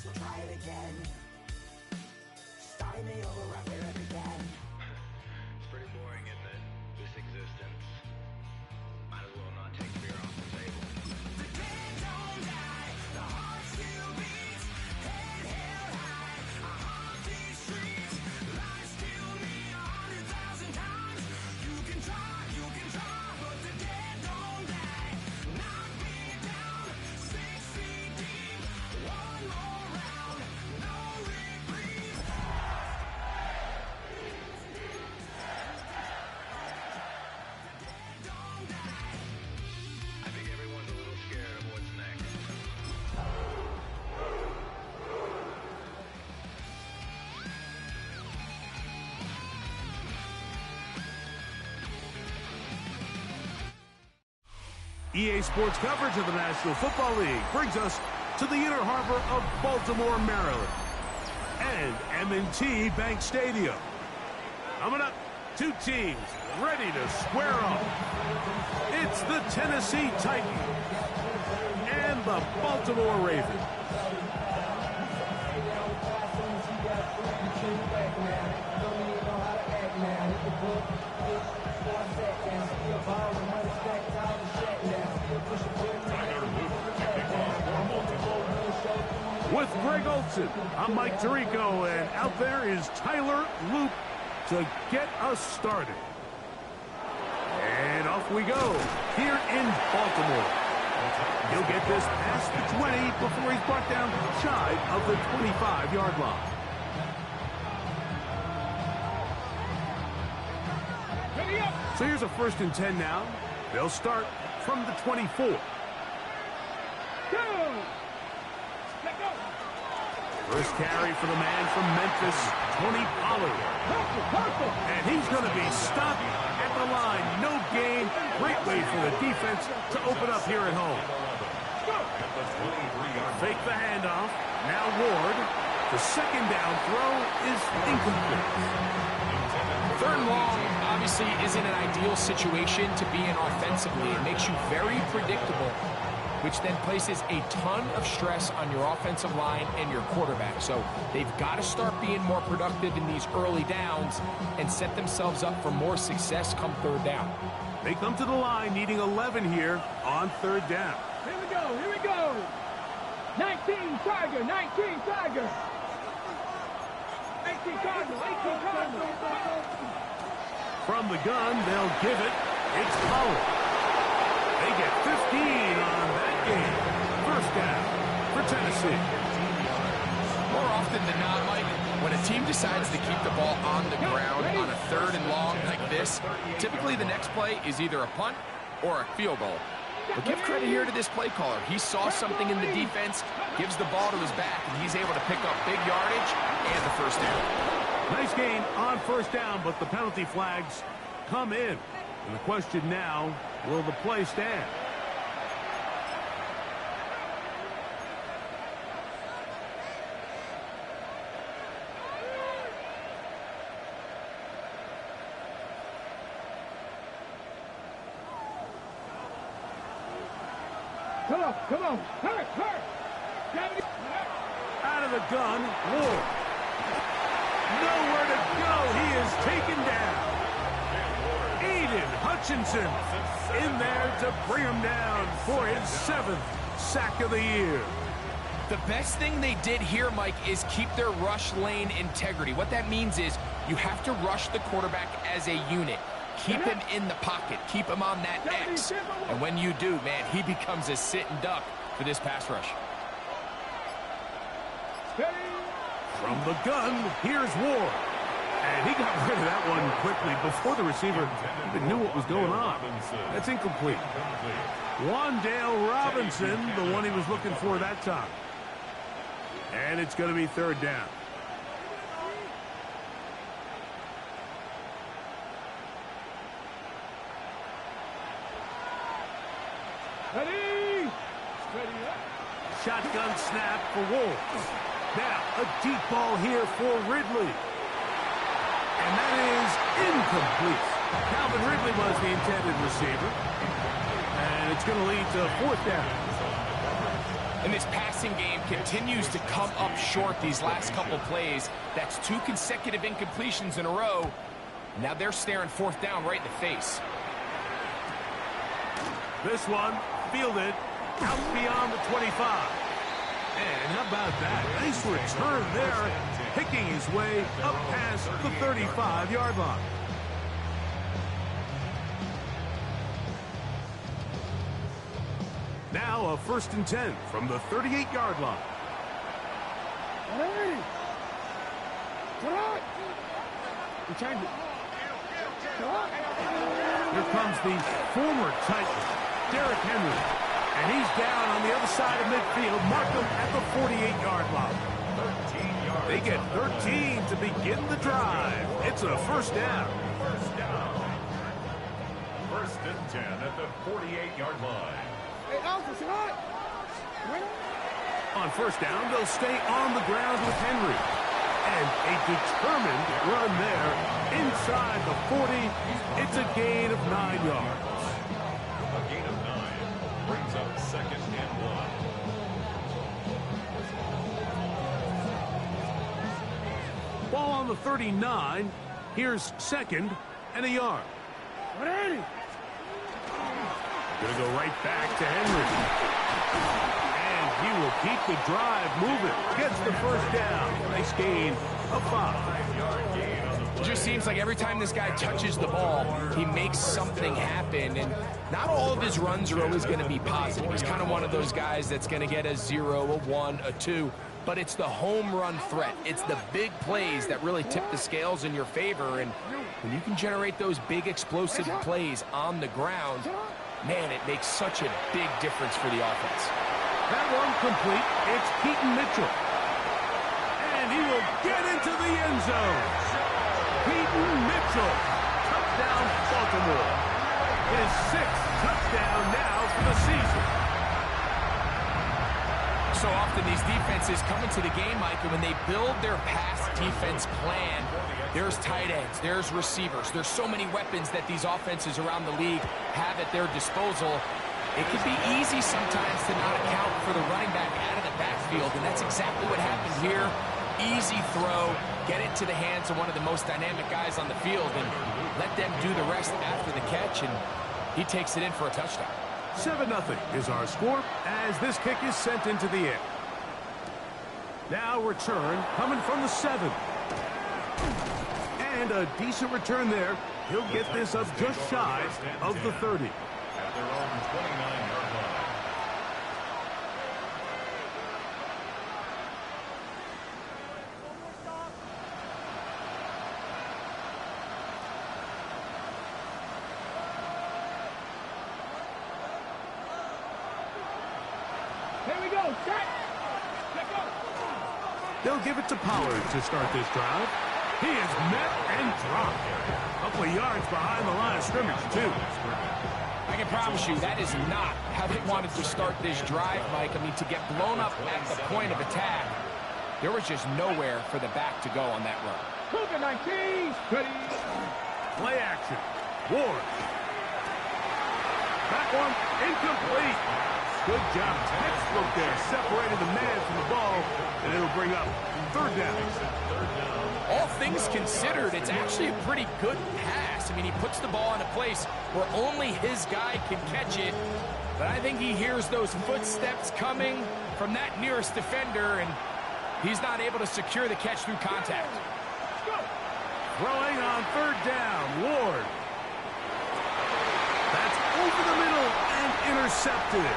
we'll try it again. Start me over right where it began. It's pretty boring, isn't it? This existence. Might as well not take beer off the table. The dead don't die, the heart still beats, head held high, I haunt these streets, lies kill me 100,000 times. You can try, but the dead don't die. Knock me down, 6 feet deep, one more round, no reprieve. I think everyone's a little scared of what's next. EA Sports coverage of the National Football League brings us to the inner harbor of Baltimore, Maryland, and M&T Bank Stadium. Coming up, two teams ready to square off. It's the Tennessee Titans and the Baltimore Ravens. With Greg Olson, I'm Mike Tirico, and out there is Tyler Loop to get us started. And off we go here in Baltimore. He'll get this past the 20 before he's brought down shy of the 25-yard line. So here's a 1st and 10 now. They'll start from the 24. First carry for the man from Memphis, Tony Pollard. And he's going to be stopped at the line. No gain. Great way for the defense to open up here at home. Fake the handoff. Now Ward. The second down throw is incomplete. 3rd and long obviously isn't an ideal situation to be in offensively. It makes you very predictable, which then places a ton of stress on your offensive line and your quarterback. So they've got to start being more productive in these early downs and set themselves up for more success come 3rd down. They come to the line needing 11 here on 3rd down. Here we go. 19 Tiger, 19 Tiger. 18 Cardinal, 18 Cardinal. From the gun, they'll give it. It's Pollard. They get 15 on that game. 1st down for Tennessee. More often than not, Mike, when a team decides to keep the ball on the ground on a 3rd and long like this, typically the next play is either a punt or a field goal. But give credit here to this play caller. He saw something in the defense, gives the ball to his back, and he's able to pick up big yardage and the 1st down. Nice gain on 1st down, but the penalty flags come in. And the question now, will the play stand? Come on. Hurt. Out of the gun, Ward. Nowhere to go. He is taken down. Aiden Hutchinson in there to bring him down for his 7th sack of the year. The best thing they did here, Mike, is keep their rush lane integrity. What that means is you have to rush the quarterback as a unit. Keep him in the pocket. Keep him on that X. And when you do, man, he becomes a sit and duck for this pass rush. From the gun, here's Ward. And he got rid of that one quickly before the receiver even knew what was going on. That's incomplete. Wandale Robinson, the one he was looking for that time. And it's going to be 3rd down. Ready? Shotgun snap for Ward. Now, a deep ball here for Ridley. And that is incomplete. Calvin Ridley was the intended receiver. And it's going to lead to 4th down. And this passing game continues to come up short these last couple plays. That's 2 consecutive incompletions in a row. Now they're staring 4th down right in the face. This one fielded out beyond the 25. And how about that? Nice return there, picking his way up past the 35-yard line. Now a 1st and 10 from the 38-yard line. Hey! Come on! Return it. Come on! Here comes the former Titan, Derrick Henry. And he's down on the other side of midfield. Mark him at the 48-yard line. They get 13 to begin the drive. It's a 1st down. 1st and 10 at the 48-yard line. Hey, Alpha, come on! On 1st down, they'll stay on the ground with Henry. And a determined run there inside the 40. It's a gain of 9 yards. A gain of 9 brings up 2nd and 1. Ball on the 39. Here's 2nd and a yard. Ready! Gonna go right back to Henry. And he will keep the drive moving. Gets the 1st down. Nice gain of 5. It just seems like every time this guy touches the ball, he makes something happen. And not all of his runs are always going to be positive. He's kind of one of those guys that's going to get a 0, a 1, a 2. But it's the home run threat. It's the big plays that really tip the scales in your favor. And when you can generate those big explosive plays on the ground, man, it makes such a big difference for the offense. That one complete. It's Keaton Mitchell. And he will get into the end zone. Keaton Mitchell. Touchdown, Baltimore. His 6th touchdown now for the season. So often these defenses come into the game, Mike, and when they build their pass defense plan, there's tight ends, there's receivers, there's so many weapons that these offenses around the league have at their disposal. It can be easy sometimes to not account for the running back out of the backfield, and that's exactly what happened here. Easy throw, get it to the hands of one of the most dynamic guys on the field, and let them do the rest after the catch, and he takes it in for a touchdown. 7-0 is our score as this kick is sent into the air. Now return coming from the 7. And a decent return there. He'll get this up just shy of the 30. At their own 29-yard line. Here we go, set! Let go! They'll give it to Pollard to start this drive. He is met and dropped. A couple of yards behind the line of scrimmage, too. I can promise you that is not how they wanted to start this drive, Mike. I mean, to get blown up at the point of attack, there was just nowhere for the back to go on that run. Cougar 19, ready! Play action. Ward. That one incomplete. Good job. Textbook there. Separated the man from the ball, and it'll bring up 3rd down. All things considered, it's actually a pretty good pass. I mean, he puts the ball in a place where only his guy can catch it. But I think he hears those footsteps coming from that nearest defender, and he's not able to secure the catch through contact. Throwing on 3rd down. Ward. That's over the middle and intercepted.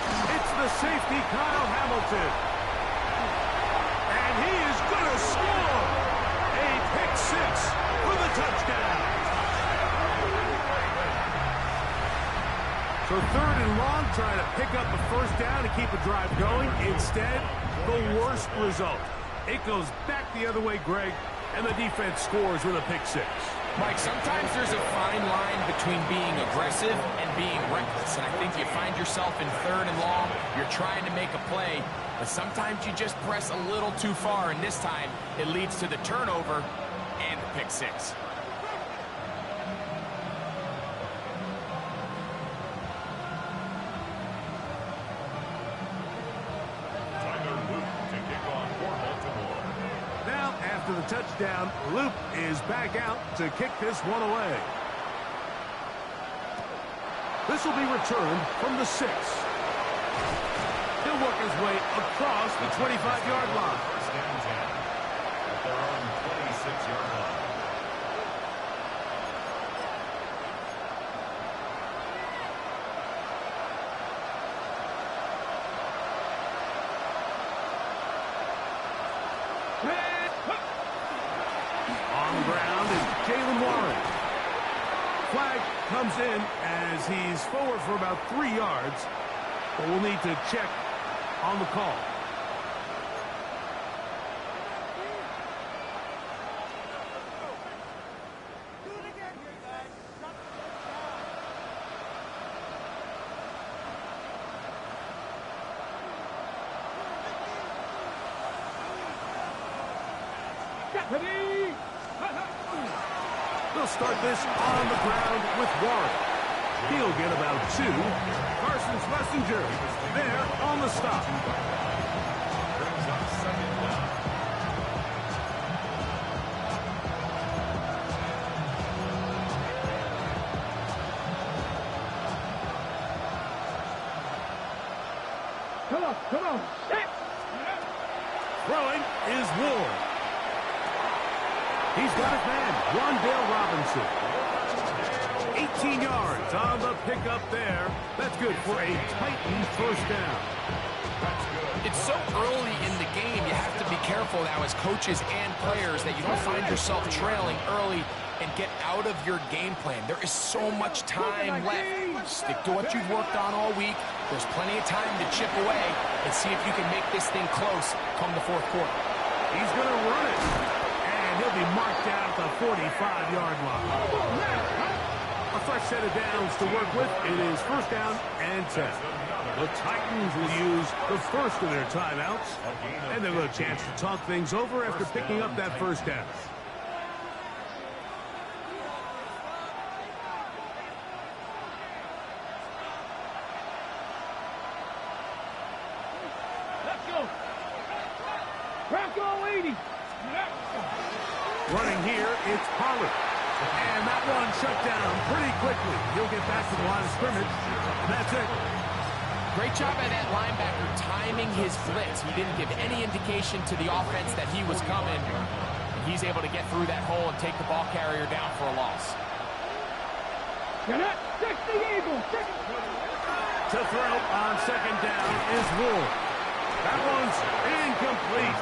It's the safety, Kyle Hamilton. And he is going to score. A pick 6 for the touchdown. So 3rd and long, trying to pick up a 1st down to keep a drive going. Instead, the worst result. It goes back the other way, Greg, and the defense scores with a pick 6. Mike, sometimes there's a fine line between being aggressive and being reckless. And I think you find yourself in 3rd and long, you're trying to make a play, but sometimes you just press a little too far, and this time it leads to the turnover and the pick 6. after the touchdown, Luke is back out to kick this one away. This will be returned from the 6. He'll work his way across the 25-yard line. First down 10 at their own 26-yard line. On the ground is Jalen Warren. Flag comes in as he's forward for about 3 yards, but we'll need to check on the call. They'll start this on the ground with Warren. He'll get about 2. Carson's Messenger there on the stop. Brings up second down. Come on. Throwing is Ward. He's got his man, Wandale Robinson. 18 yards on the pickup there. That's good for a Titans first down. It's so early in the game, you have to be careful now as coaches and players that you don't find yourself trailing early and get out of your game plan. There is so much time left. Stick to what you've worked on all week. There's plenty of time to chip away and see if you can make this thing close come the fourth quarter. He's going to run it. And he'll be marked down at the 45-yard line. A fresh set of downs to work with. It is first down and 10. The Titans will use the first of their timeouts, and they'll have a chance to talk things over after picking up that first down. Let's go. Bronco 80. Running here, it's Pollard. And that one shut down pretty quickly. He'll get back to the line of scrimmage, and that's it. Great job by that linebacker timing his blitz. He didn't give any indication to the offense that he was coming. He's able to get through that hole and take the ball carrier down for a loss. You're not 60 Eagles. To throw on second down is Ward. That one's incomplete.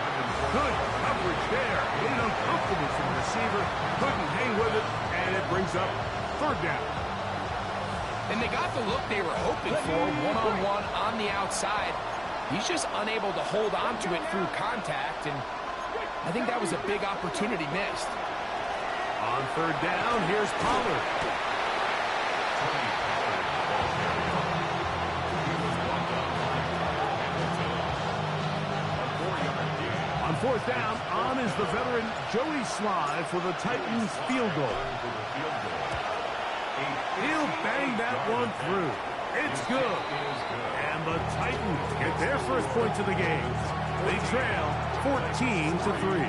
Good coverage there. Made uncomfortable for the receiver. Couldn't hang with it, and it brings up third down. And they got the look they were hoping for, one-on-one on the outside. He's just unable to hold on to it through contact, and I think that was a big opportunity missed. On third down, here's Pollard. On fourth down, on is the veteran Joey Sly for the Titans field goal. He'll bang that one through. It's good. And the Titans get their first points of the game. They trail 14-3.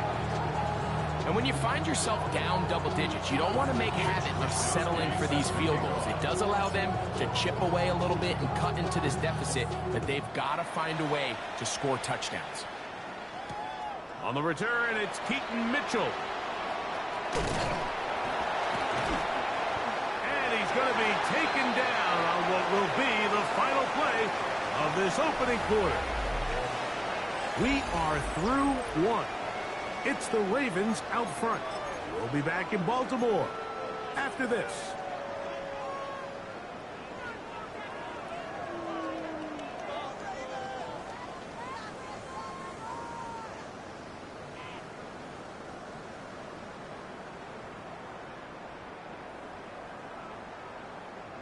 And when you find yourself down double digits, you don't want to make habit of settling for these field goals. It does allow them to chip away a little bit and cut into this deficit, but they've got to find a way to score touchdowns. On the return, it's Keaton Mitchell. And he's going to be taken down on what will be the final play of this opening quarter. We are through one. It's the Ravens out front. We'll be back in Baltimore after this.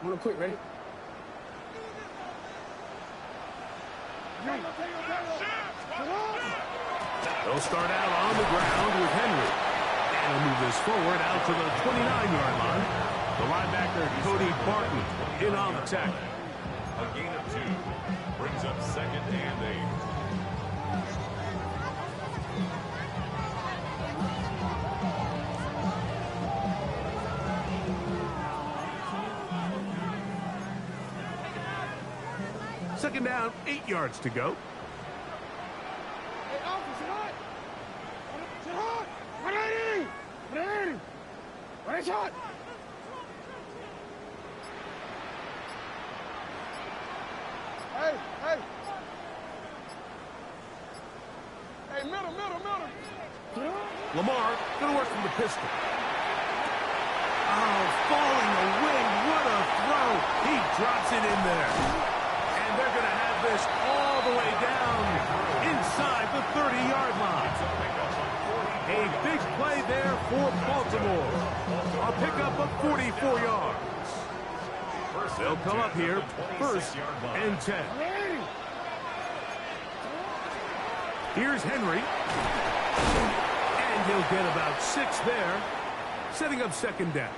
I'm gonna quit, ready? They'll start out on the ground with Henry. And he'll move this forward out to the 29-yard line. The linebacker, Cody Barton, in on the tackle. A gain of 2 brings up second and 8. Second down, 8 yards to go. Hey, Alpha, sit hot. Sit hot. 180. 180. 180 shot. Hey, hey. Hey, middle. Lamar going to work from the pistol. Oh, falling away. What a throw. He drops it in there. And they're going to have this all the way down inside the 30-yard line. A big play there for Baltimore. A pickup of 44 yards. They'll come up here, 1st and 10. Here's Henry. And he'll get about 6 there, setting up 2nd down.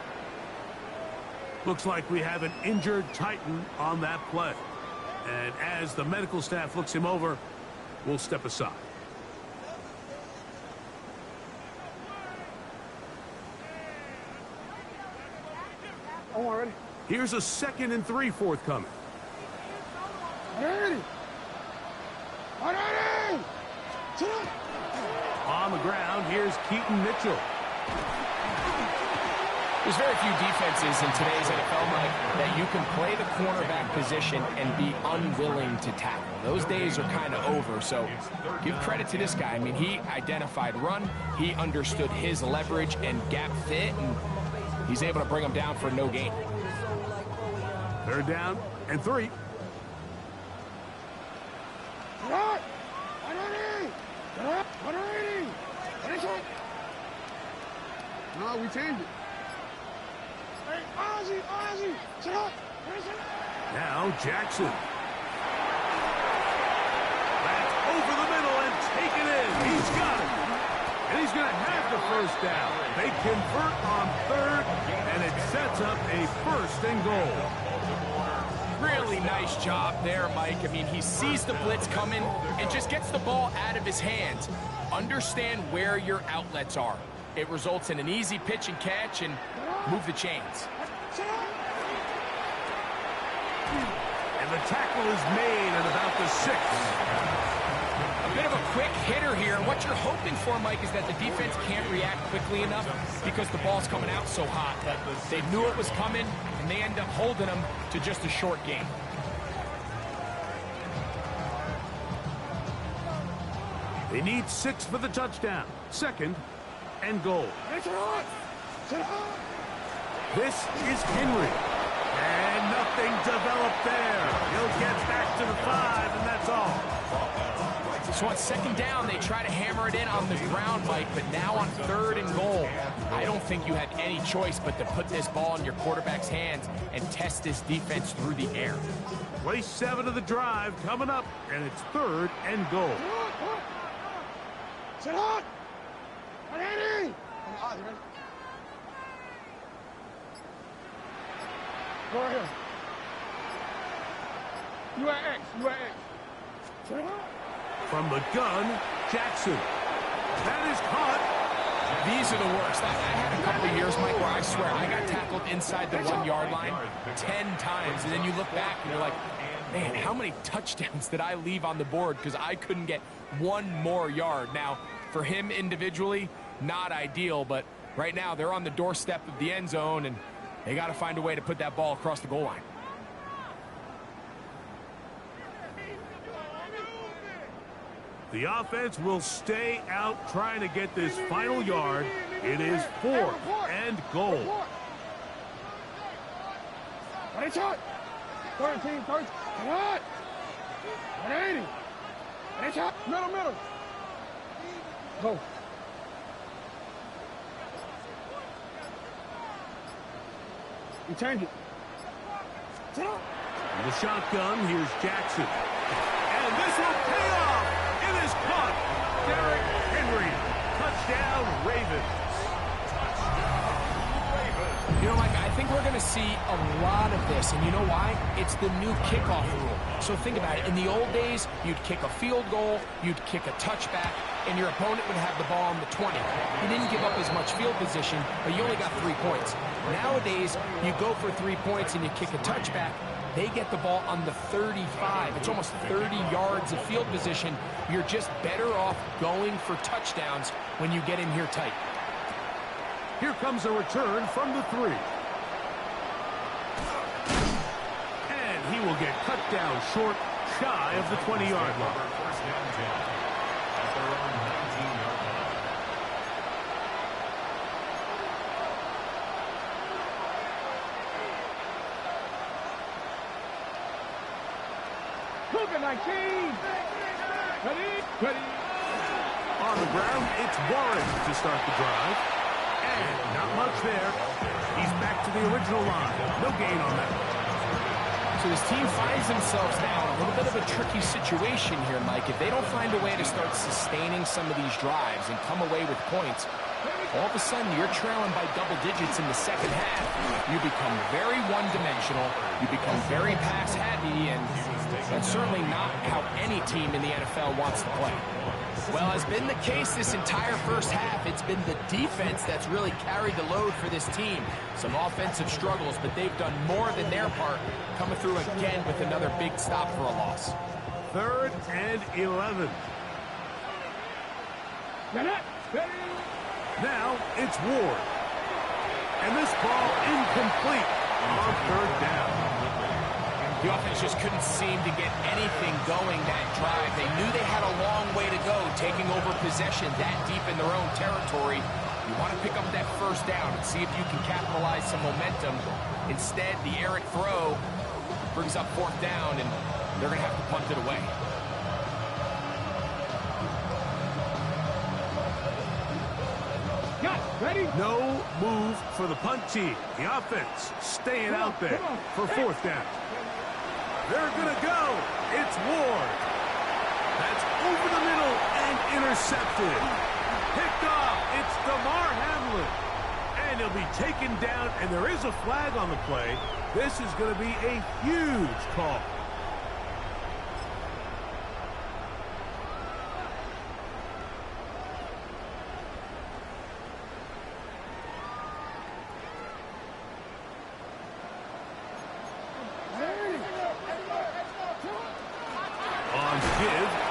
Looks like we have an injured Titan on that play. And as the medical staff looks him over, we'll step aside. I'm already. Here's a 2nd and 3 forthcoming. 180. 180. Sit up. On the ground, here's Keaton Mitchell. There's very few defenses in today's NFL, Mike, that you can play the cornerback position and be unwilling to tackle. Those days are kind of over, so give credit to this guy. I mean, he identified run, he understood his leverage and gap fit, and he's able to bring him down for no gain. 3rd down and 3. Shot. 180. 180. 180. No, we changed it. Hey, Ozzy. Sit up. Now Jackson. That's over the middle and taken in. He's got it. And he's going to have the 1st down. They convert on 3rd, and it sets up a 1st and goal. Really nice job there, Mike. I mean, he sees the blitz coming and just gets the ball out of his hands. Understand where your outlets are. It results in an easy pitch and catch and move the chains. And the tackle is made at about the 6. A bit of a quick hitter here. What you're hoping for, Mike, is that the defense can't react quickly enough because the ball's coming out so hot. They knew it was coming, and they end up holding them to just a short game. They need 6 for the touchdown. 2nd and goal. This is Henry. And nothing developed there. He'll get back to the 5, and that's all. So on 2nd down, they try to hammer it in on the ground, Mike, but now on 3rd and goal, I don't think you had any choice but to put this ball in your quarterback's hands and test this defense through the air. Play 7 of the drive coming up, and it's 3rd and goal. Sit hot. 180. Go ahead. You at X. Sit hot. From the gun, Jackson. That is caught. These are the worst. I had a couple of years, Mike, where I swear I got tackled inside the 1-yard line 10 times, and then you look back and you're like, man, how many touchdowns did I leave on the board because I couldn't get 1 more yard? Now, for him individually, not ideal, but right now they're on the doorstep of the end zone, and they got to find a way to put that ball across the goal line. The offense will stay out trying to get this final yard. It is 4th and goal. What is shot? 13. What? 180. What is shot? Middle. Go. You change it. In the shotgun, here's Jackson. And this will pay off. It is caught. Derrick Henry. Touchdown, Ravens. You know, Mike, I think we're going to see a lot of this, and you know why? It's the new kickoff rule. So think about it. In the old days, you'd kick a field goal, you'd kick a touchback, and your opponent would have the ball on the 20. You didn't give up as much field position, but you only got 3 points. Nowadays, you go for 3 points and you kick a touchback, They get the ball on the 35. It's almost 30 yards of field position. You're just better off going for touchdowns when you get in here tight. Here comes a return from the 3. And he will get cut down short, shy of the 20-yard line. First down 10 at their own 19-yard line. Cougar 19. Ready. On the ground, it's Warren to start the drive. And not much there. He's back to the original line. No gain on that. So this team finds themselves now in a little bit of a tricky situation here, Mike. If they don't find a way to start sustaining some of these drives and come away with points, all of a sudden you're trailing by double digits in the second half. You become very one-dimensional. You become very pass-happy, and that's certainly not how any team in the NFL wants to play. Well, has been the case this entire first half. It's been the defense that's really carried the load for this team. Some offensive struggles, but they've done more than their part, coming through again with another big stop for a loss. 3rd and 11. Now it's Ward. And this ball incomplete on 3rd down. The offense just couldn't seem to get anything going that drive. They knew they had a long way to go, taking over possession that deep in their own territory. You want to pick up that first down and see if you can capitalize some momentum. Instead, the errant throw brings up 4th down, and they're going to have to punt it away. Ready? No move for the punt team. The offense staying out there for 4th down. They're going to go. It's Ward. That's over the middle and intercepted. Picked off. It's DeMar Hamlin. And he'll be taken down, and there is a flag on the play. This is going to be a huge call.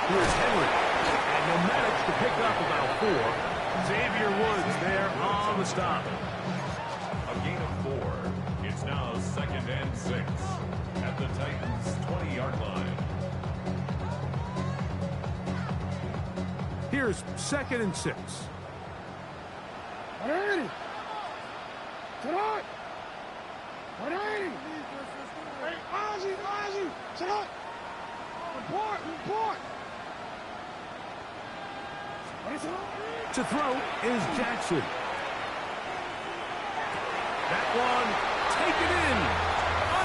Here's Henry, and he'll manage to pick up about 4. Xavier Woods there on the stop. A gain of 4. It's now 2nd and 6 at the Titans' 20-yard line. Here's 2nd and 6. Ready? Sit up. Ready? Hey, Ozzy, sit up. Report. To throw is Jackson. That one taken in.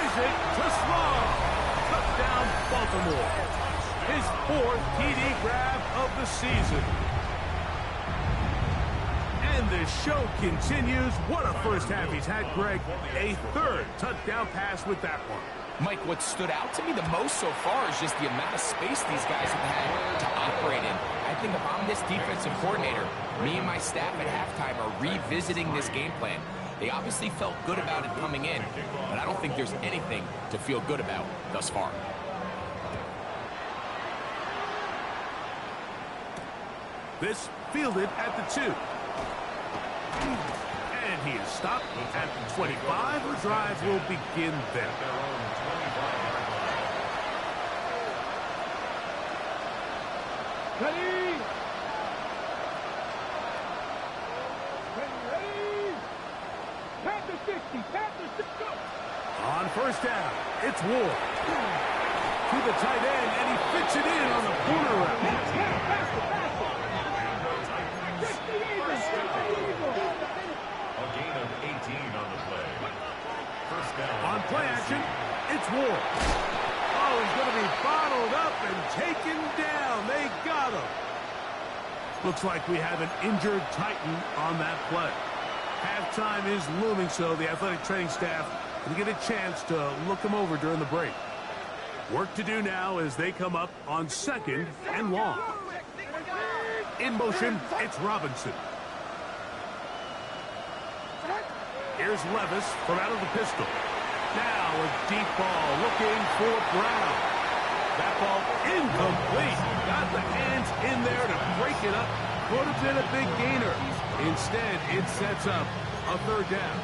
Isaac to Sloan. Touchdown, Baltimore. His 4th TD grab of the season. And the show continues. What a first half he's had, Greg. A 3rd touchdown pass with that one. Mike, what stood out to me the most so far is just the amount of space these guys have had to operate in. I think if I'm this defensive coordinator, me and my staff at halftime are revisiting this game plan. They obviously felt good about it coming in, but I don't think there's anything to feel good about thus far. This fielded at the 2. And he is stopped at the 25. The drive will begin there. Ready? Panther 60, Panther 60. On 1st down, it's Ward. To the tight end, and he fits it in on the corner route. A gain of 18 on the play. First down. On play action, it's Ward. Oh, he's going to be bottled up and taken down. They got him. Looks like we have an injured Titan on that play. Halftime is looming, so the athletic training staff will get a chance to look him over during the break. Work to do now as they come up on 2nd and long. In motion, it's Robinson. Here's Levis from out of the pistol. Now a deep ball looking for Brown. That ball incomplete. Got the hands in there to break it up. Could have been a big gainer. Instead, it sets up a third down.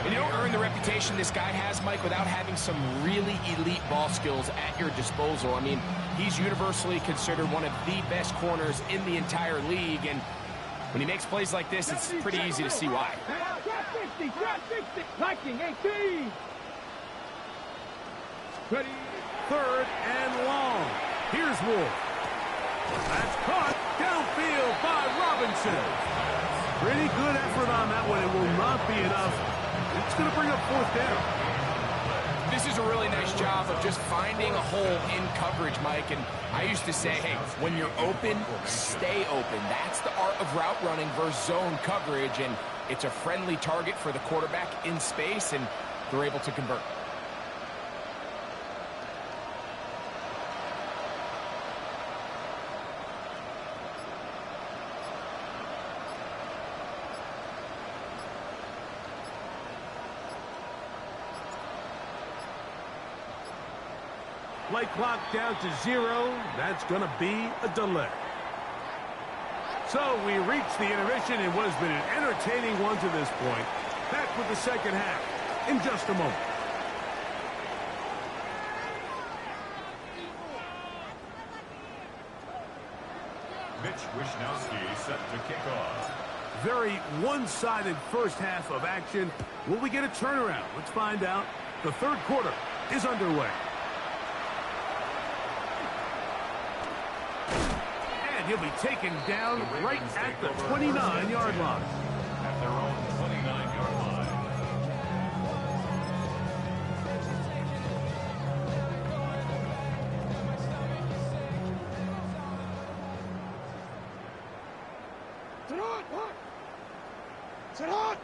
And you don't earn the reputation this guy has, Mike, without having some really elite ball skills at your disposal. I mean, he's universally considered one of the best corners in the entire league, and when he makes plays like this, it's pretty easy to see why. Drop 60, drop 60. Lightning 18. Ready. Third and long. Here's Wolf. That's caught downfield by Robinson. Pretty good effort on that one. It will not be enough. It's going to bring up fourth down. This is a really nice job of just finding a hole in coverage, Mike. And I used to say, hey, when you're open, stay open. That's the art of route running versus zone coverage. And it's a friendly target for the quarterback in space, and they're able to convert. Play clock down to 0. That's going to be a delay. So we reach the intermission in what has been an entertaining one to this point. Back with the second half in just a moment. Mitch Wishnowsky set to kick off. Very one-sided first half of action. Will we get a turnaround? Let's find out. The third quarter is underway. And he'll be taken down right at the 29-yard line. At their own 29-yard line. Sit on, what? Sit on.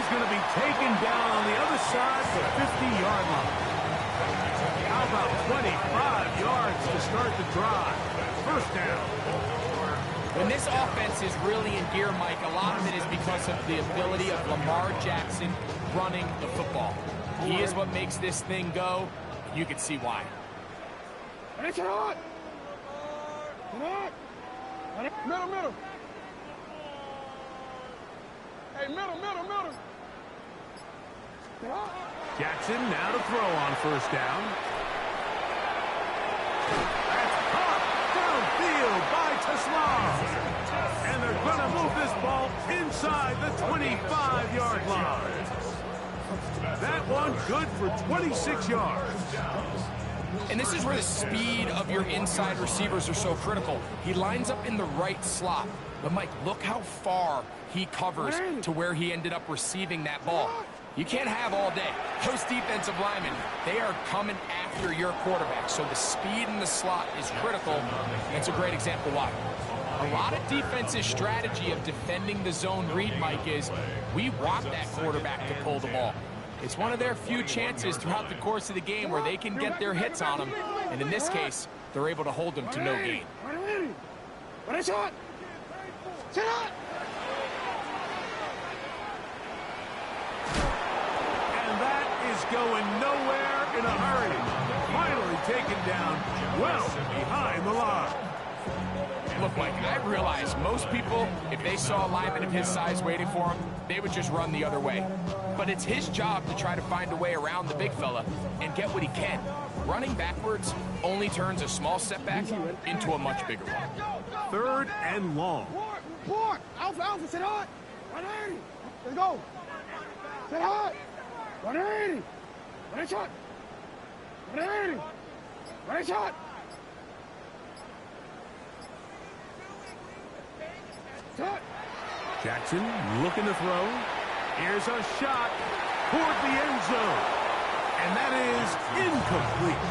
Going to be taken down on the other side for the 50-yard line. How about 25 yards to start the drive? First down. When this offense is really in gear, Mike, a lot of it is because of the ability of Lamar Jackson running the football. He is what makes this thing go. You can see why. Sit on. Middle, middle. Hey, middle. Jackson now to throw on first down. That's caught downfield by Teslam. And they're going to move this ball inside the 25-yard line. That one good for 26 yards. And this is where the speed of your inside receivers are so critical. He lines up in the right slot. But, Mike, look how far he covers to where he ended up receiving that ball. You can't have all day. Those defensive linemen, they are coming after your quarterback. So the speed in the slot is critical. It's a great example why. A lot of defensive strategy of defending the zone read, Mike, is we want that quarterback to pull the ball. It's one of their few chances throughout the course of the game where they can get their hits on them. And in this case, they're able to hold them to no gain. And that is going nowhere in a hurry. Finally taken down well behind the line. Look, Mike, I realize most people, if they saw a lineman of his size waiting for him, they would just run the other way. But it's his job to try to find a way around the big fella and get what he can. Running backwards only turns a small setback into a much bigger one. Third and long. Port. Alpha, sit hot. 180. Let's go. Sit hot. 180. One shot. 180. One shot. Jackson looking to throw. Here's a shot toward the end zone. And that is incomplete.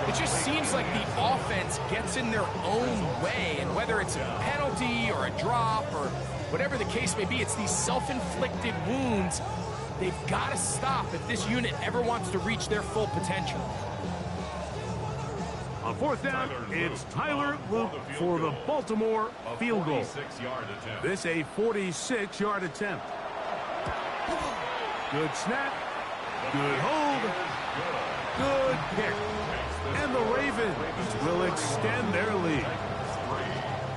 It just seems like the offense gets in their own way, and whether it's a penalty or a drop or whatever the case may be, it's these self-inflicted wounds. They've got to stop if this unit ever wants to reach their full potential. A On fourth down, it's Tyler Luke for the Baltimore field goal. This a 46-yard attempt. Good snap. Good hold. Good pick. And the Ravens will extend their lead.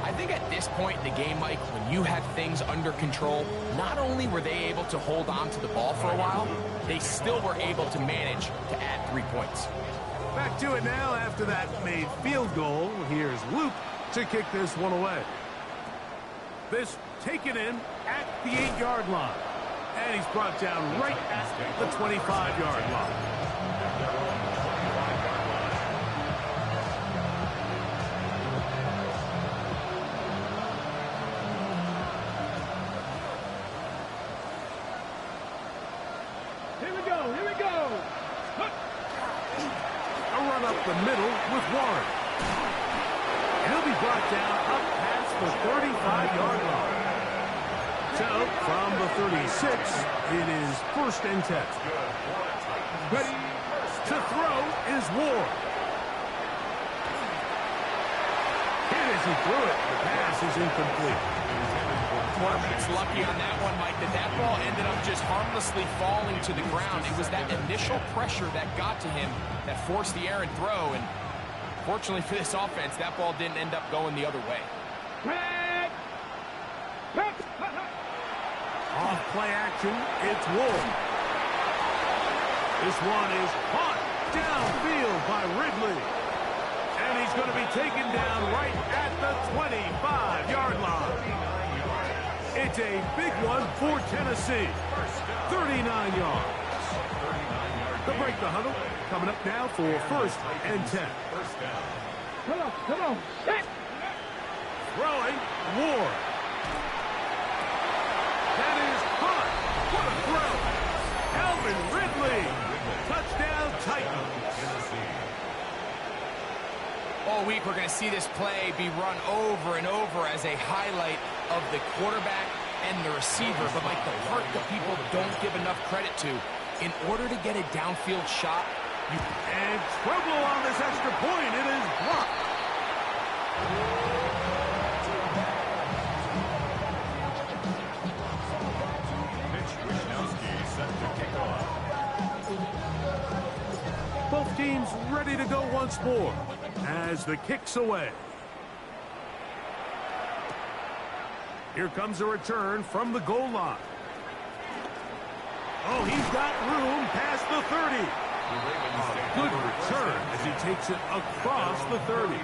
I think at this point in the game, Mike, when you had things under control, not only were they able to hold on to the ball for a while, they still were able to manage to add 3 points. Back to it now after that made field goal. Here's Luke to kick this one away. This taken in at the 8-yard line. And he's brought down right at the 25-yard line. The middle with Warren. He'll be brought down up past the 35-yard line. So, from the 36, it is 1st and 10. Ready to throw is Ward. Hit as he threw it. The pass is incomplete. Quarterback's lucky on that one, Mike, that ball ended up just harmlessly falling to the ground. It was that initial pressure that got to him that forced the errant throw, and fortunately for this offense, that ball didn't end up going the other way. Off play action, it's Ward. This one is caught downfield by Ridley. And he's going to be taken down right at the 25-yard line. It's a big one for Tennessee. 39 yards. The break the huddle coming up now for 1st and 10. Come on. Set. Throwing, Ward. That is caught. What a throw. Alvin Ridley. Touchdown Titans. All week, we're going to see this play be run over and over as a highlight of the quarterback and the receiver. But, Mike, the part that people don't give enough credit to, in order to get a downfield shot, and trouble on this extra point. It is blocked. Both teams ready to go once more as the kick's away. Here comes a return from the goal line. Oh, he's got room past the 30. A good return as he takes it across the 30.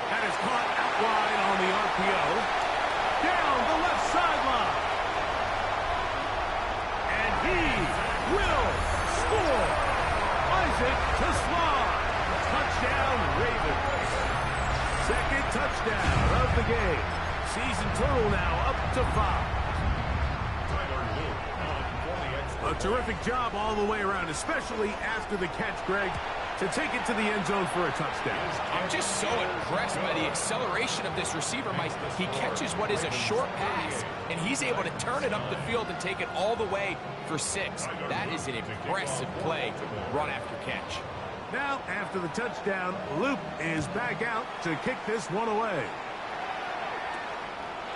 That is caught out wide on the RPO. Down the left sideline. And he will score. Isaac to slide. Touchdown Ravens. Second touchdown of the game. Season total now up to 5. A terrific job all the way around, especially after the catch, Greg, to take it to the end zone for a touchdown. I'm just so impressed by the acceleration of this receiver, Mike. He catches what is a short pass, and he's able to turn it up the field and take it all the way for 6. That is an impressive play, run after catch. Now, after the touchdown, Luke is back out to kick this one away.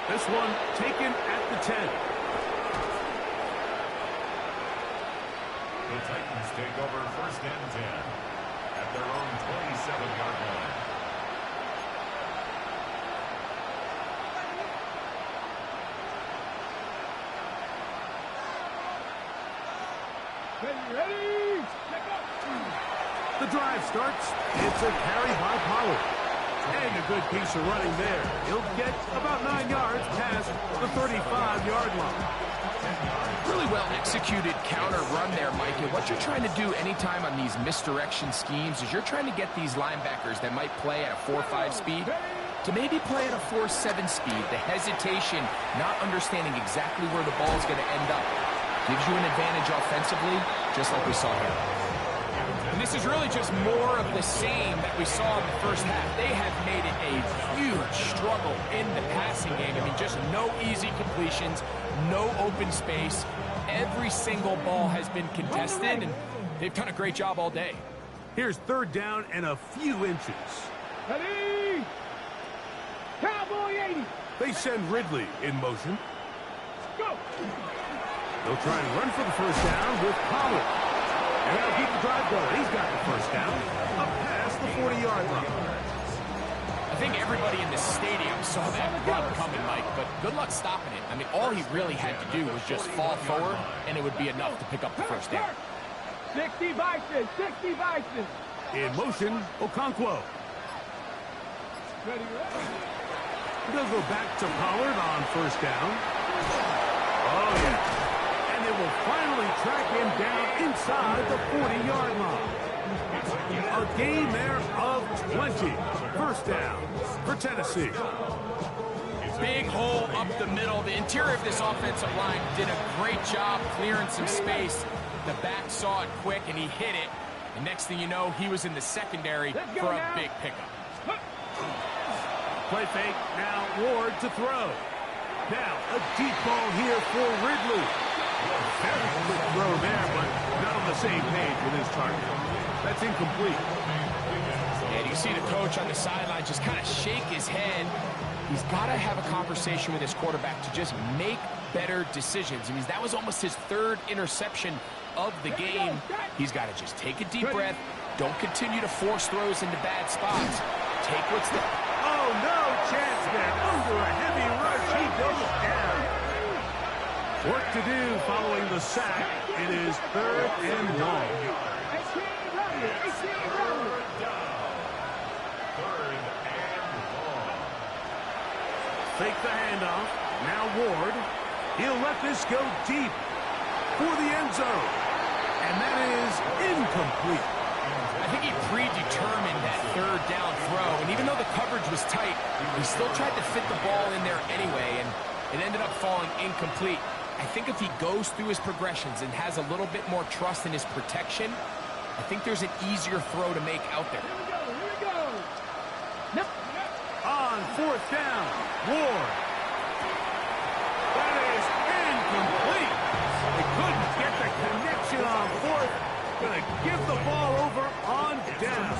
This one taken at the 10. The Titans take over 1st and 10 at their own 27-yard line. Ready? The drive starts. It's a carry by Pollard. And a good piece of running there. He'll get about 9 yards past the 35-yard line. Really well executed counter run there, Mike. And what you're trying to do anytime on these misdirection schemes is you're trying to get these linebackers that might play at a 4-5 speed To maybe play at a 4.7 speed, the hesitation, not understanding exactly where the ball is going to end up, gives you an advantage offensively, just like we saw here. And this is really just more of the same that we saw in the first half. They have made it a huge struggle in the passing game. I mean, just no easy completions, no open space. Every single ball has been contested, and they've done a great job all day. Here's third down and a few inches. Ready? Cowboy 80. They send Ridley in motion. Go. They'll try and run for the first down with Pollard. And that'll keep the drive going. He's got the first down up past the 40-yard line. I think everybody in the stadium saw that run coming, Mike, but good luck stopping it. I mean, all he really had to do was just fall forward, and it would be enough to pick up the first down. 60 Vices, 60 Vices. In motion, Okonkwo. Ready, ready. They'll go back to Pollard on first down. Oh, yeah. And they will finally track him down inside the 40-yard line. A gain there of 20. First down for Tennessee. Big hole up the middle. The interior of this offensive line did a great job clearing some space. The back saw it quick, and he hit it. And next thing you know, he was in the secondary for a big pickup. Play fake. Now Ward to throw. Now a deep ball here for Ridley. Very quick throw there, but not on the same page with his target. That's incomplete. And you see the coach on the sideline just kind of shake his head. He's got to have a conversation with his quarterback to just make better decisions. I mean, that was almost his third interception of the game. He's got to just take a deep breath. Don't continue to force throws into bad spots. Take what's there. Oh, no chance there. Under a heavy rush, he goes down. Work to do following the sack. It is third and long. Fake the handoff. Now Ward. He'll let this go deep for the end zone. And that is incomplete. I think he predetermined that third down throw, and even though the coverage was tight, he still tried to fit the ball in there anyway, and it ended up falling incomplete. I think if he goes through his progressions and has a little bit more trust in his protection, I think there's an easier throw to make out there. Here we go. No. On fourth down, Ward. That is incomplete. They couldn't get the connection on fourth. Going to give the ball over on down.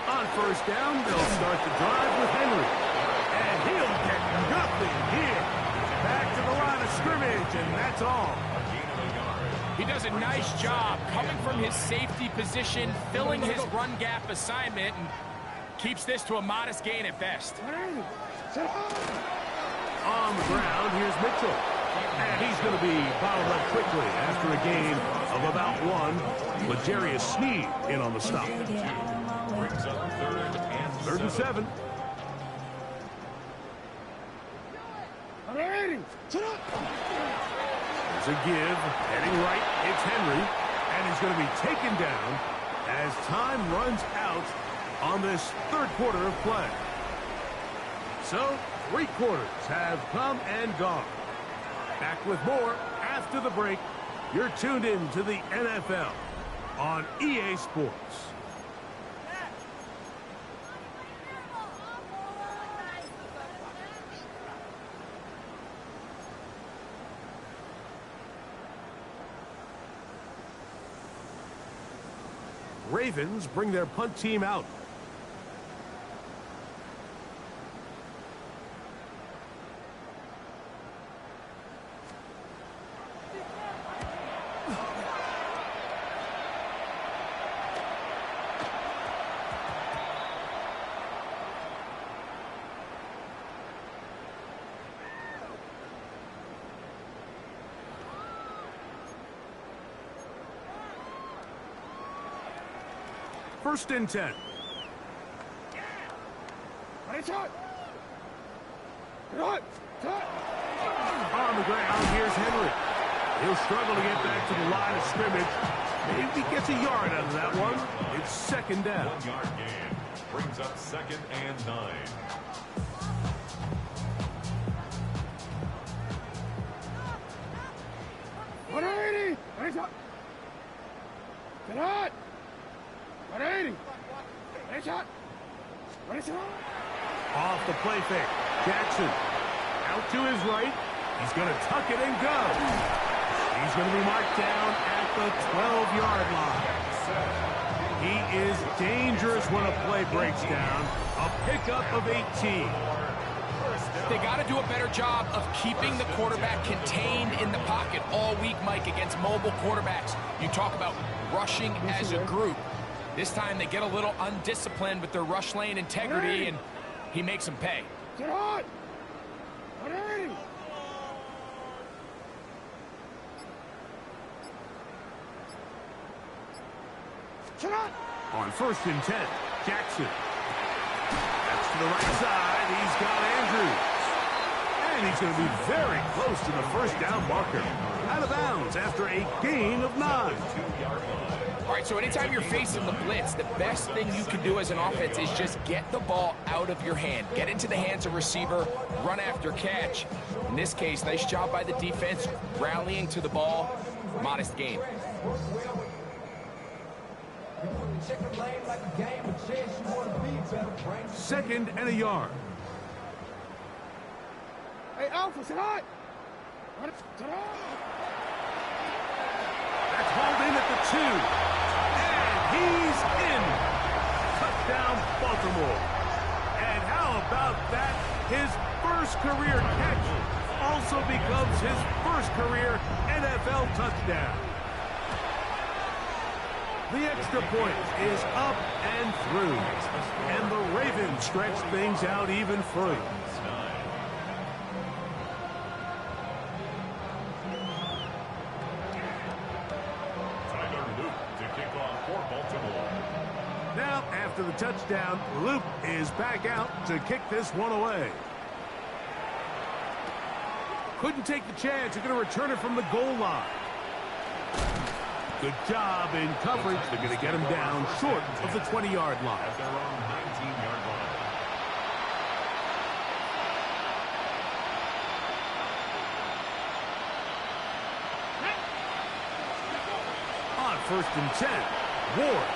On first down, they'll start the drive with Henry. And he'll get nothing here. Back to the line of scrimmage, and that's all. He does a nice job coming from his safety position, filling his run gap assignment, and keeps this to a modest gain at best. On the ground, here's Mitchell. And he's going to be bottled up quickly after a gain of about one. L'Jarius Sneed in on the stop. Third and 7. There's a give. Heading right, it's Henry. And he's going to be taken down as time runs out on this third quarter of play. So, 3 quarters have come and gone. Back with more after the break. You're tuned in to the NFL on EA Sports. Ravens bring their punt team out. First and 10. On the ground, here's Henry. He'll struggle to get back to the line of scrimmage. Maybe gets a yard out of that one. It's second down. 1 yard gain brings up 2nd and 9. Off the play fake. Jackson out to his right. He's going to tuck it and go. He's going to be marked down at the 12-yard line. He is dangerous when a play breaks down. A pickup of 18. They got to do a better job of keeping the quarterback contained in the pocket all week, Mike, against mobile quarterbacks. You talk about rushing as a group. This time they get a little undisciplined with their rush lane integrity, and he makes them pay. Get on! On 1st and 10, Jackson. That's to the right side. He's got Andrews. And he's going to be very close to the first down marker. Out of bounds after a gain of 9. All right, so anytime you're facing the blitz, the best thing you can do as an offense is just get the ball out of your hand. Get into the hands of receiver, run after catch. In this case, nice job by the defense, rallying to the ball. Modest gain. Second and a yard. Hey, Alpha, sit hot! That's hauled in at the 2. And he's in. Touchdown, Baltimore. And how about that? His first career catch also becomes his first career NFL touchdown. The extra point is up and through. And the Ravens stretch things out even further. Now, after the touchdown, Luke is back out to kick this one away. Couldn't take the chance. They're going to return it from the goal line. Good job in coverage. They're going to get him down short of the 20-yard line. At their own 19-yard line. On 1st and 10, Ward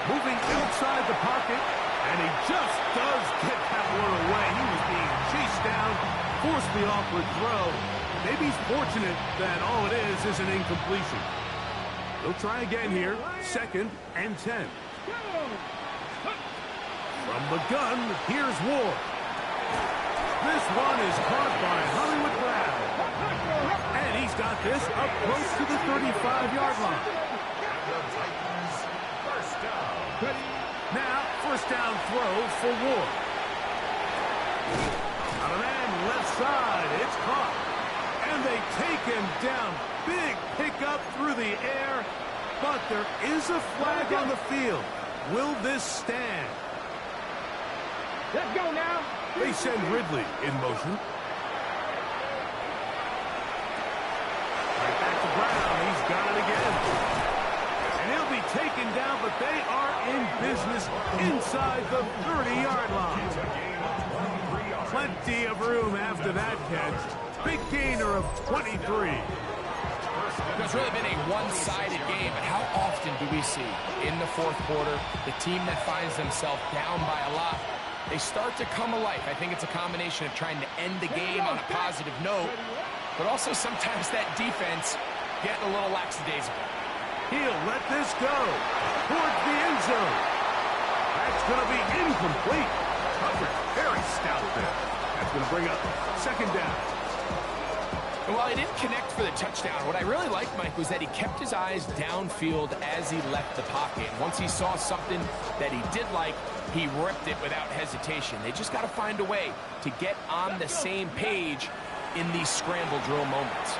moving inside the pocket, and he just does get that one away. He was being chased down, forced the awkward throw. Maybe he's fortunate that all it is an incompletion. They'll try again here, 2nd and 10. From the gun, here's Ward. This one is caught by Hollywood Brown. And he's got this up close to the 35-yard line. First down. Now, first down throw for Ward. Out of man, left side, it's caught. And they take him down. Big pickup through the air, but there is a flag on the field. Will this stand? Let's go now. They send Ridley in motion. Right back to Brown. He's got it again. And he'll be taken down, but they are in business inside the 30-yard line. Plenty of room after that catch. Big gainer of 23. It's really been a one-sided game, but how often do we see in the fourth quarter the team that finds themselves down by a lot, they start to come alive. I think it's a combination of trying to end the game on a positive note, but also sometimes that defense getting a little lackadaisical. He'll let this go towards the end zone. That's going to be incomplete. Coverage very stout there. That's going to bring up 2nd down. And while he didn't connect for the touchdown, what I really liked, Mike, was that he kept his eyes downfield as he left the pocket. Once he saw something that he did like, he ripped it without hesitation. They just got to find a way to get on the same page in these scramble drill moments.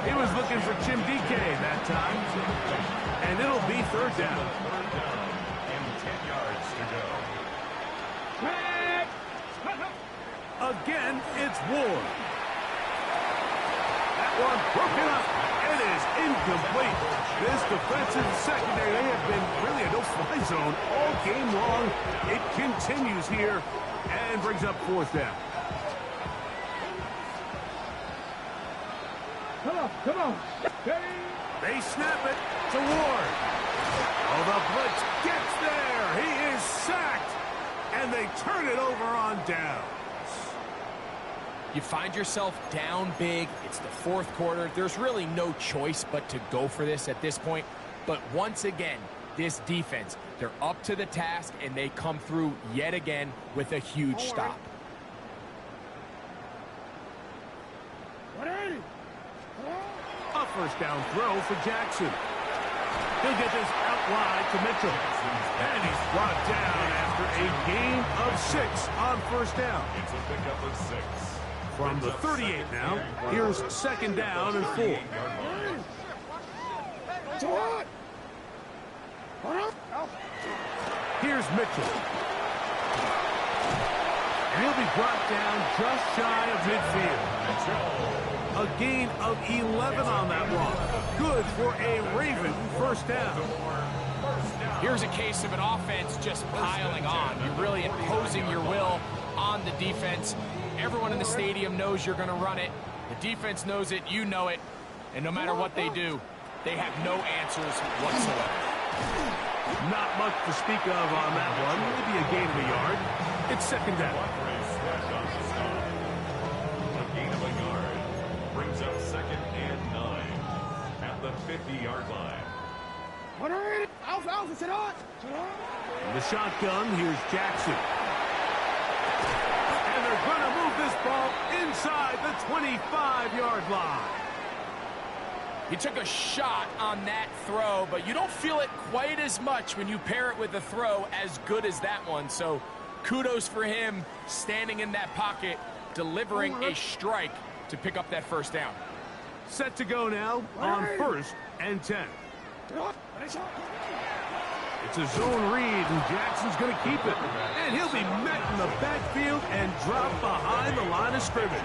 He was looking for Jim DK that time. And it'll be 3rd down. And 10 yards to go. A Again, it's Ward. That one broken up. It is incomplete. This defensive secondary, they have been really a no-fly zone all game long. It continues here and brings up fourth down. Come on. They snap it to Ward. Oh, the blitz gets there. He is sacked. And they turn it over on downs. You find yourself down big. It's the fourth quarter. There's really no choice but to go for this at this point. But once again, this defense, they're up to the task, and they come through yet again with a huge stop. A first down throw for Jackson. He'll get this out wide to Mitchell. And he's brought down after a gain of 6 on first down. It's a pickup of 6. From the 38 now, here's second down and 4. Here's Mitchell. And he'll be brought down just shy of midfield. A gain of 11 on that one. Good for a Raven first down. Here's a case of an offense just piling on. You're really imposing your will on the defense. Everyone in the stadium knows you're going to run it. The defense knows it, you know it. And no matter what they do, they have no answers whatsoever. Not much to speak of on that one. Maybe a gain of a yard. It's second down. A gain of a yard brings up second and 9 at the 50-yard line. In the shotgun, here's Jackson. And they're going to move this ball inside the 25-yard line. He took a shot on that throw, but you don't feel it quite as much when you pair it with a throw as good as that one. So kudos for him standing in that pocket, delivering a strike to pick up that first down. Set to go now on first and 10. It's a zone read, and Jackson's going to keep it. And he'll be met in the backfield and dropped behind the line of scrimmage.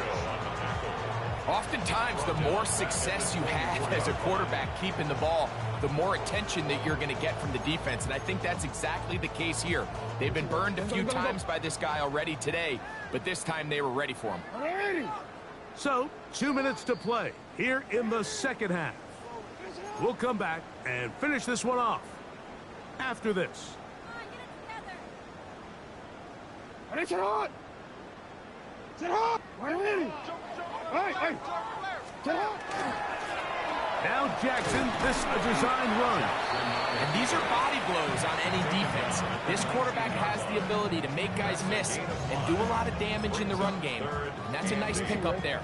Oftentimes, the more success you have as a quarterback keeping the ball, the more attention that you're going to get from the defense. And I think that's exactly the case here. They've been burned a few times by this guy already today, but this time they were ready for him. So, 2 minutes to play here in the second half. We'll come back and finish this one off after this. Now Jackson, this a design run. And these are body blows on any defense. This quarterback has the ability to make guys miss and do a lot of damage in the run game. And that's a nice pickup there.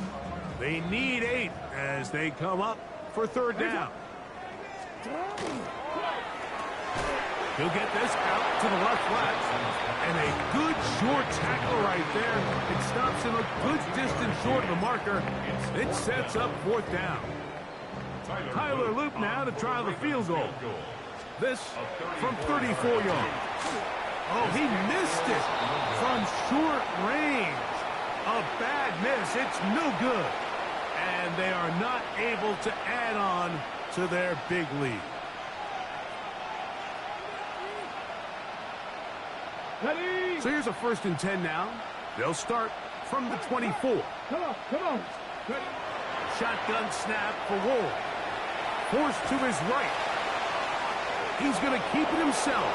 They need 8 as they come up for third down. He'll get this out to the left flat. And a good short tackle right there. It stops him a good distance short of the marker. It sets up fourth down. Tyler Loop now to try the field goal. This from 34 yards. Oh, he missed it from short range. A bad miss. It's no good. And they are not able to add on to their big lead. So here's a first and 10 now. They'll start from the 24. Come on. Shotgun snap for Ward. Forced to his right. He's going to keep it himself.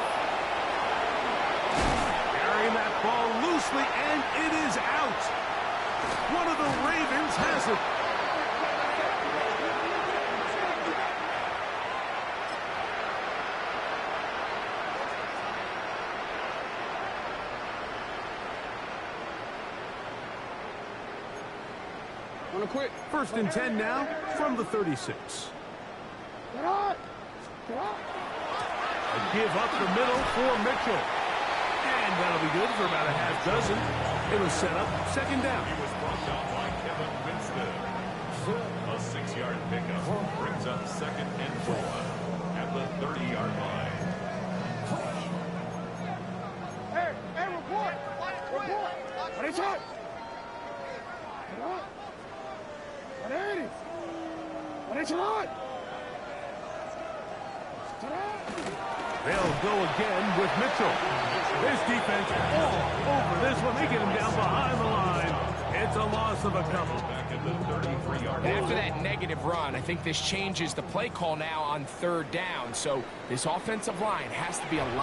Carrying that ball loosely, and it is out. One of the Ravens has it. Quick. First and 10 now from the 36. A give up the middle for Mitchell. And that'll be good for about a half dozen. It was set up second down. He was brought down by Kevin Winstead. A 6-yard pickup brings up second and 4 at the 30-yard line. Hey, report. What is it? They'll go again with Mitchell. This defense all over this one. They get him down behind the line. It's a loss of a couple. Back at the 33-yard line. After that negative run, I think this changes the play call now on third down. So this offensive line has to be a lot